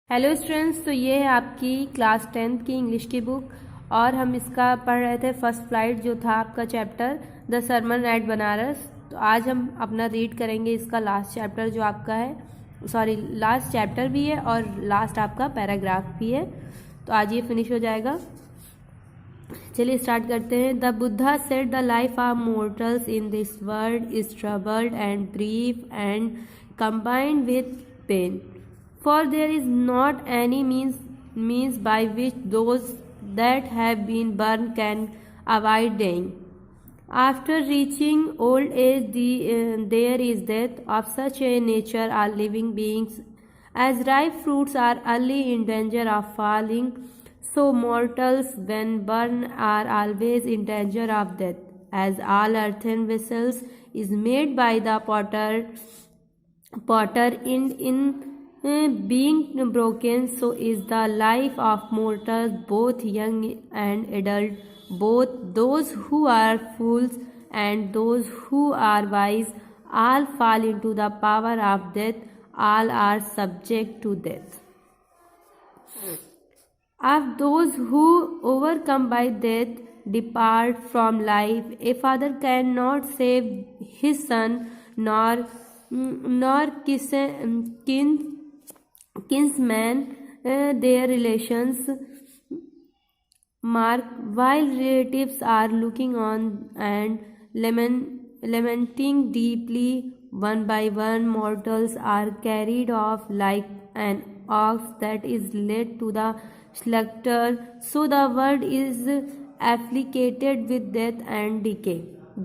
Hello students, तो ये है आपकी क्लास 10th की इंग्लिश की बुक और हम इसका पढ़ रहे थे फर्स्ट फ्लाइट जो था आपका chapter the sermon at Benares. तो आज हम अपना रीड करेंगे इसका लास्ट चैप्टर जो आपका है, सॉरी लास्ट चैप्टर भी है और लास्ट आपका पैराग्राफ भी है। तो आज ये फिनिश हो जाएगा। चलिए स्टार्ट करते हैं। The Buddha said the life of mortals in this world is troubled and brief and combined with pain. For there is not any means by which those that have been burned can avoid dying. After reaching old age, there is death. Of such a nature are living beings. As ripe fruits are early in danger of falling, so mortals, when burned, are always in danger of death. As all earthen vessels is made by the potter in being broken, so is the life of mortals, both young and adult, both those who are fools and those who are wise, all fall into the power of death, all are subject to death. Of those who overcome by death depart from life. A father cannot save his son, nor kinsman their relations mark, while relatives are looking on and lamenting deeply. One by one mortals are carried off like an ox that is led to the slaughter, so the world is afflicted with death and decay.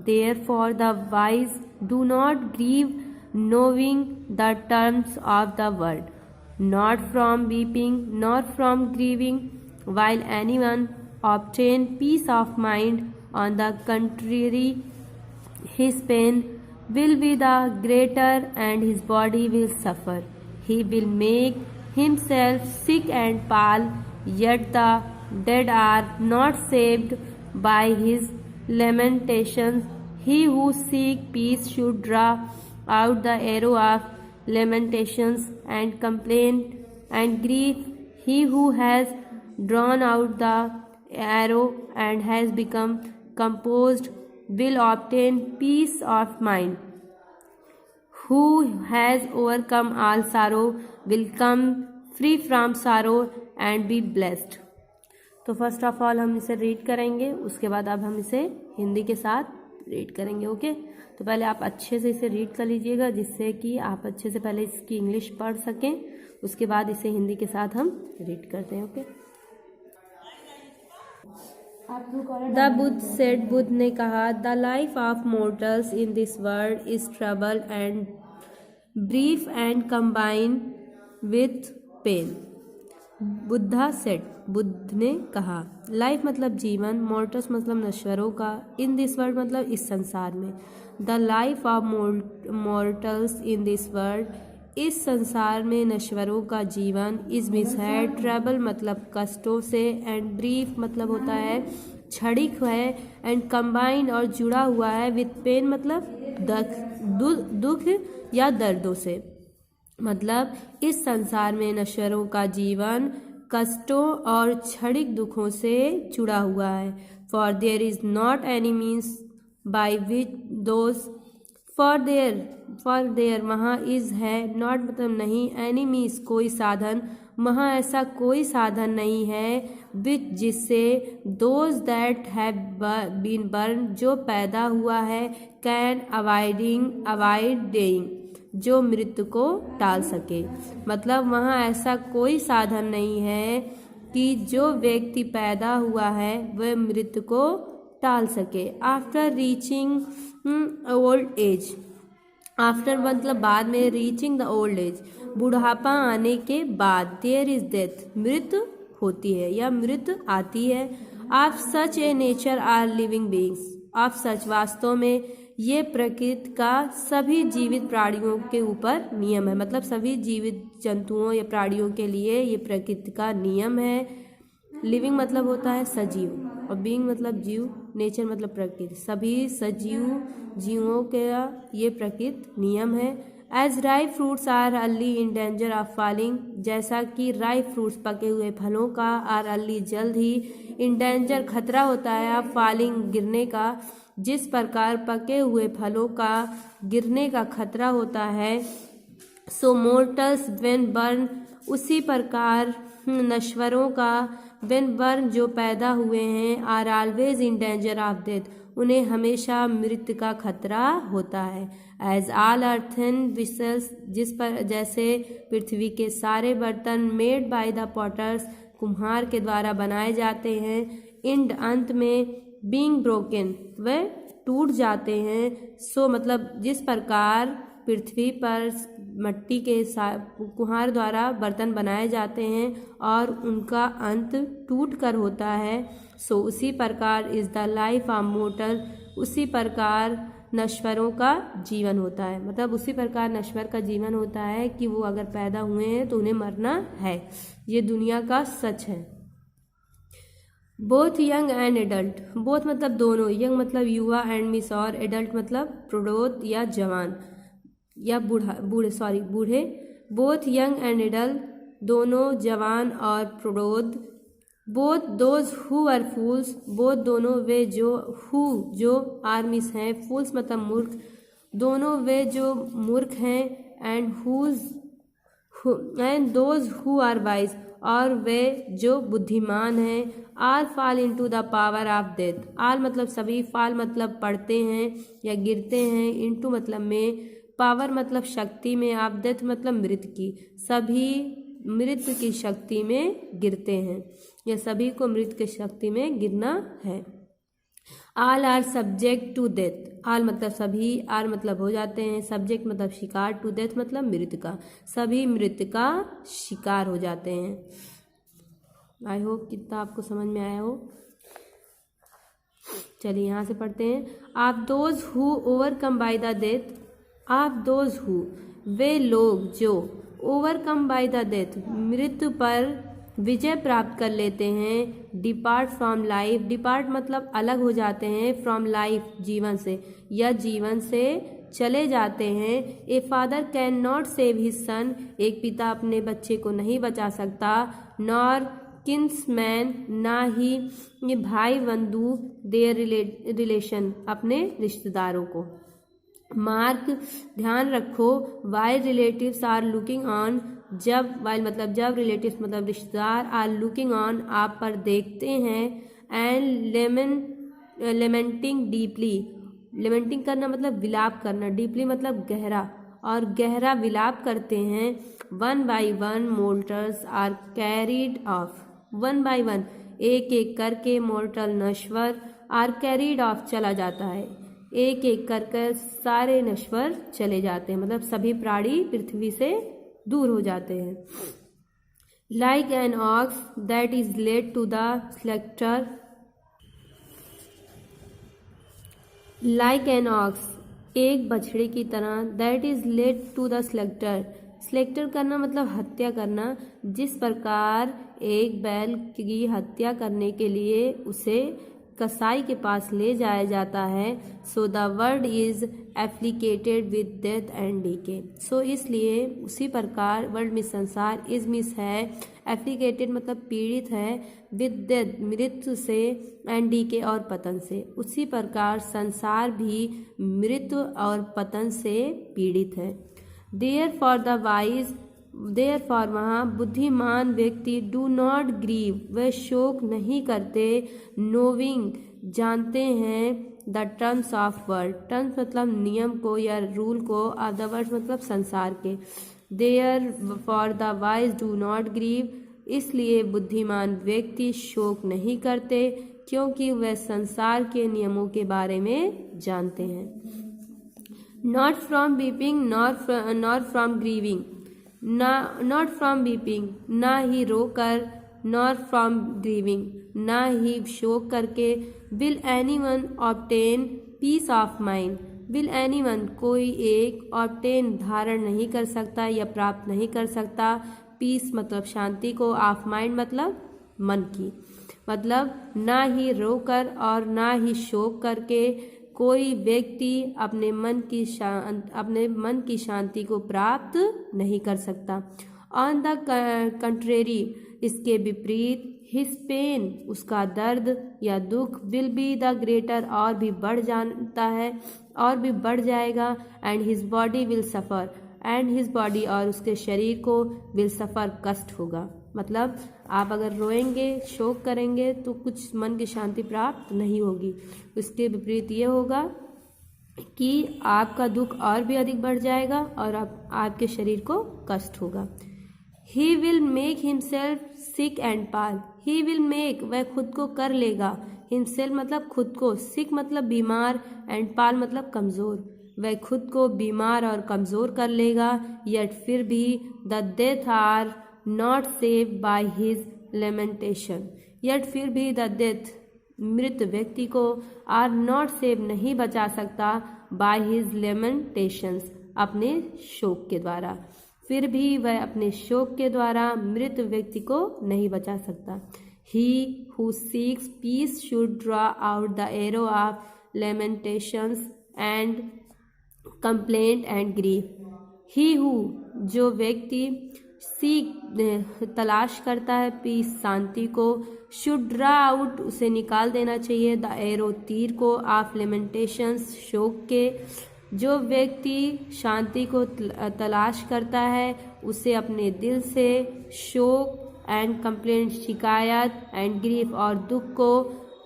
Therefore the wise do not grieve, knowing the terms of the world, not from weeping nor from grieving, while anyone obtain peace of mind. On the contrary, his pain will be the greater and his body will suffer. He will make himself sick and pale, yet the dead are not saved by his lamentations. He who seeks peace should draw out the arrow of lamentations and complaint and grief. He who has drawn out the arrow and has become composed will obtain peace of mind. Who has overcome all sorrow will come free from sorrow and be blessed. तो first of all हम इसे read करेंगे, उसके बाद अब हम इसे हिंदी के साथ रीड करेंगे। ओके, तो पहले आप अच्छे से इसे रीड कर लीजिएगा जिससे कि आप अच्छे से पहले इसकी इंग्लिश पढ़ सकें, उसके बाद इसे हिंदी के साथ हम रीड करते हैं। Okay. The Buddha said, Buddha ने कहा, the life of mortals in this world is trouble and brief and combine with pain. Buddha said, Buddha ने कहा, लाइफ मतलब जीवन, मोर्टल्स मतलब नश्वरों का, इन दिस वर्ल्ड मतलब इस संसार में, the life of mortals in this world, इस संसार में नश्वरों का जीवन, इज मिस है, ट्रबल मतलब कष्टों से, एंड ब्रीफ मतलब होता है क्षणिक है, एंड कंबाइंड और जुड़ा हुआ है, विथ पेन मतलब दुख या दर्दों से। मतलब इस संसार में नश्वरों का जीवन कष्टों और क्षणिक दुखों से जुड़ा हुआ है। For their is not any means by which those, for their वहाँ इज है, नॉट मतलब नहीं, एनी मीन्स कोई साधन, वहाँ ऐसा कोई साधन नहीं है, विच जिससे, those that have been burn जो पैदा हुआ है, कैन अवॉइड डेइंग जो मृत्यु को टाल सके। मतलब वहाँ ऐसा कोई साधन नहीं है कि जो व्यक्ति पैदा हुआ है वह मृत्यु को टाल सके। After reaching old age, after मतलब बाद में, रीचिंग द ओल्ड एज बुढ़ापा आने के बाद, देयर इज डेथ मृत्यु होती है या मृत्यु आती है। Of such a nature are living beings, of such वास्तव में ये प्रकृति का सभी जीवित प्राणियों के ऊपर नियम है। मतलब सभी जीवित जंतुओं या प्राणियों के लिए ये प्रकृति का नियम है। लिविंग मतलब होता है सजीव और बीइंग मतलब जीव, नेचर मतलब प्रकृति, सभी सजीव जीवों का ये प्रकृति नियम है। As ripe fruits are early in danger of falling, जैसा कि ripe fruits पके हुए फलों का are early जल्द ही in danger खतरा होता है of falling गिरने का, जिस प्रकार पके हुए फलों का गिरने का खतरा होता है so mortals when burn, उसी प्रकार नश्वरों का when burn जो पैदा हुए हैं are always in danger of death, उन्हें हमेशा मृत्यु का खतरा होता है। एज ऑल अर्थन विसल्स, जिस पर जैसे पृथ्वी के सारे बर्तन मेड बाय द पॉटर्स, कुम्हार के द्वारा बनाए जाते हैं, इंड अंत में बीइंग ब्रोकन, वे टूट जाते हैं। सो मतलब जिस प्रकार पृथ्वी पर मिट्टी के कुम्हार द्वारा बर्तन बनाए जाते हैं और उनका अंत टूट कर होता है, सो उसी प्रकार is the life of mortar, उसी प्रकार नश्वरों का जीवन होता है। मतलब उसी प्रकार नश्वर का जीवन होता है कि वो अगर पैदा हुए हैं तो उन्हें मरना है, ये दुनिया का सच है। Both young and adult, both मतलब दोनों, यंग मतलब युवा एंड मिस और एडल्ट मतलब प्रौढ़ या जवान या बूढ़े। बोथ यंग एंड एडल्ट, दोनों जवान और प्रौढ़। Both those who are fools, both दोनों वे जो, हु जो आर मिस हैं, फूल्स मतलब मूर्ख, दोनों वे जो मूर्ख हैं, and those who are wise, और वे जो बुद्धिमान हैं। All fall into the power of death, all मतलब सभी, फॉल मतलब पड़ते हैं या गिरते हैं, इनटू मतलब में, पावर मतलब शक्ति में, ऑफ डेथ मतलब मृत्यु की, सभी मृत्यु की शक्ति में गिरते हैं या सभी को मृत्यु की शक्ति में गिरना है। All are subject to death, all मतलब सभी, आर मतलब हो जाते हैं, सब्जेक्ट मतलब शिकार, टू डेथ मतलब मृत्यु का, सभी मृत्यु का शिकार हो जाते हैं। आई होप कितना आपको समझ में आया हो। चलिए यहाँ से पढ़ते हैं। आप those who overcome by the death, आप दोज हु वे लोग जो, ओवरकम बाय द डेथ मृत्यु पर विजय प्राप्त कर लेते हैं, डिपार्ट फ्रॉम लाइफ, डिपार्ट मतलब अलग हो जाते हैं, फ्रॉम लाइफ जीवन से, या जीवन से चले जाते हैं। A father can not save his son, एक पिता अपने बच्चे को नहीं बचा सकता, नॉर किन्समैन, ना ही ये भाई बंधु, देयर रिलेशन अपने रिश्तेदारों को। मार्क ध्यान रखो, while relatives are looking on, जब, वाइल मतलब जब, रिलेटिव्स मतलब रिश्तेदार, आर लुकिंग ऑन आप पर देखते हैं, एंड लेमेंटिंग डीपली, लेमेंटिंग करना मतलब विलाप करना, डीपली मतलब गहरा, और गहरा विलाप करते हैं। One by one mortals are carried off, one by one एक एक करके, मोर्टल नश्वर, आर कैरीड ऑफ चला जाता है, एक एक कर सारे नश्वर चले जाते हैं, मतलब सभी प्राणी पृथ्वी से दूर हो जाते हैं। Like an ox that is led to the slaughter, like an ox एक बछड़े की तरह, that is led to the slaughter, slaughter करना मतलब हत्या करना, जिस प्रकार एक बैल की हत्या करने के लिए उसे कसाई के पास ले जाया जाता है। So the world is afflicted with death and decay, so इसलिए उसी प्रकार वर्ल्ड में संसार, इज मिस है, एप्लीकेटेड मतलब पीड़ित है, विद डेथ मृत्यु से, एंड डीके और पतन से, उसी प्रकार संसार भी मृत्यु और पतन से पीड़ित है। Therefore the wise, therefore वहाँ बुद्धिमान व्यक्ति, डू नॉट ग्रीव वे शोक नहीं करते, नोविंग जानते हैं, the terms of world, terms मतलब नियम को या रूल को, ऑफ द वर्ल्ड मतलब संसार के। Therefore the wise do not grieve, इसलिए बुद्धिमान व्यक्ति शोक नहीं करते, क्योंकि वे संसार के नियमों के बारे में जानते हैं। Not from weeping not from grieving, not from weeping ना ही रोकर, नॉट फ्रॉम ग्रीविंग ना ही शोक करके। Will anyone obtain peace of mind, will anyone कोई एक, ऑब्टेन धारण नहीं कर सकता या प्राप्त नहीं कर सकता, पीस मतलब शांति को, ऑफ माइंड मतलब मन की, मतलब ना ही रोकर और ना ही शोक करके, कोई व्यक्ति अपने मन की शांति को प्राप्त नहीं कर सकता। ऑन द कंट्रेरी, इसके विपरीत, हिज पेन, उसका दर्द या दुख, विल बी द ग्रेटर, और भी बढ़ जाता है और भी बढ़ जाएगा। And his body will suffer, and his body, और उसके शरीर को, विल सफ़र, कष्ट होगा। मतलब आप अगर रोएंगे, शोक करेंगे तो कुछ मन की शांति प्राप्त नहीं होगी। उसके विपरीत ये होगा कि आपका दुख और भी अधिक बढ़ जाएगा और आपके शरीर को कष्ट होगा। He will make himself sick and Pal, he will make, वह खुद को कर लेगा, हिमसेल्फ मतलब खुद को, सिक मतलब बीमार, एंड पाल मतलब कमज़ोर, वह खुद को बीमार और कमज़ोर कर लेगा। यट फिर भी the death are not save by his lamentation, yet फिर भी द डेथ, मृत व्यक्ति को, आर नॉट सेव, नहीं बचा सकता, बाय हिज लेमेंटेशंस, अपने शोक के द्वारा, फिर भी वह अपने शोक के द्वारा मृत व्यक्ति को नहीं बचा सकता। He who seeks peace should draw out the arrow of lamentations and complaint and grief. He who, जो व्यक्ति सीख, तलाश करता है, पीस, शांति को, शुड ड्रा आउट, उसे निकाल देना चाहिए, द एरो, तीर को, ऑफ लेमेंटेशंस, शोक के, जो व्यक्ति शांति को तलाश करता है उसे अपने दिल से शोक, एंड कंप्लेंट, शिकायत, एंड ग्रीफ, और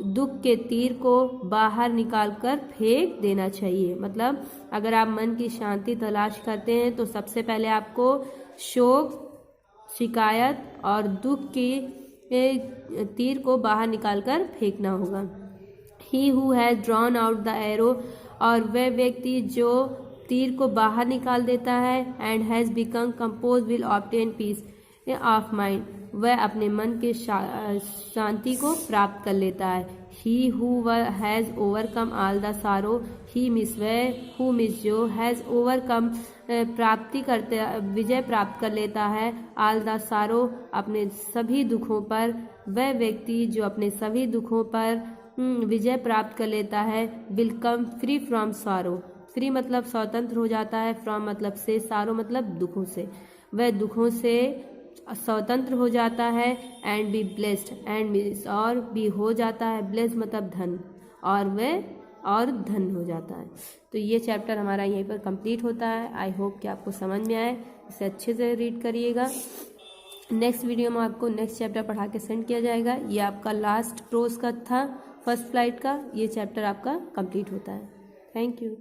दुख के तीर को बाहर निकालकर फेंक देना चाहिए। मतलब अगर आप मन की शांति तलाश करते हैं तो सबसे पहले आपको शोक, शिकायत और दुख के तीर को बाहर निकालकर फेंकना होगा। He who has drawn out the arrow, और वह व्यक्ति जो तीर को बाहर निकाल देता है, and has become compose, will obtain peace of mind, वह अपने मन के शांति को प्राप्त कर लेता है। He who has overcome all the सारो, ही मिस, वह हु मिस, जो हैज़ ओवरकम, प्राप्ति करते, विजय प्राप्त कर लेता है, ऑल द सारो, अपने सभी दुखों पर, वह व्यक्ति जो अपने सभी दुखों पर विजय प्राप्त कर लेता है, विल कम फ्री फ्रॉम सारो, फ्री मतलब स्वतंत्र हो जाता है, फ्रॉम मतलब से, सारो मतलब दुखों से, वह दुखों से स्वतंत्र हो जाता है। एंड बी ब्लेस्ड, एंड और भी हो जाता है, ब्लेस्ड मतलब धन, और वह और धन हो जाता है। तो ये चैप्टर हमारा यहीं पर कंप्लीट होता है। आई होप कि आपको समझ में आए, इसे अच्छे से रीड करिएगा। नेक्स्ट वीडियो में आपको नेक्स्ट चैप्टर पढ़ा के सेंड किया जाएगा। ये आपका लास्ट प्रोज का था, फर्स्ट फ्लाइट का, ये चैप्टर आपका कंप्लीट होता है। Thank you.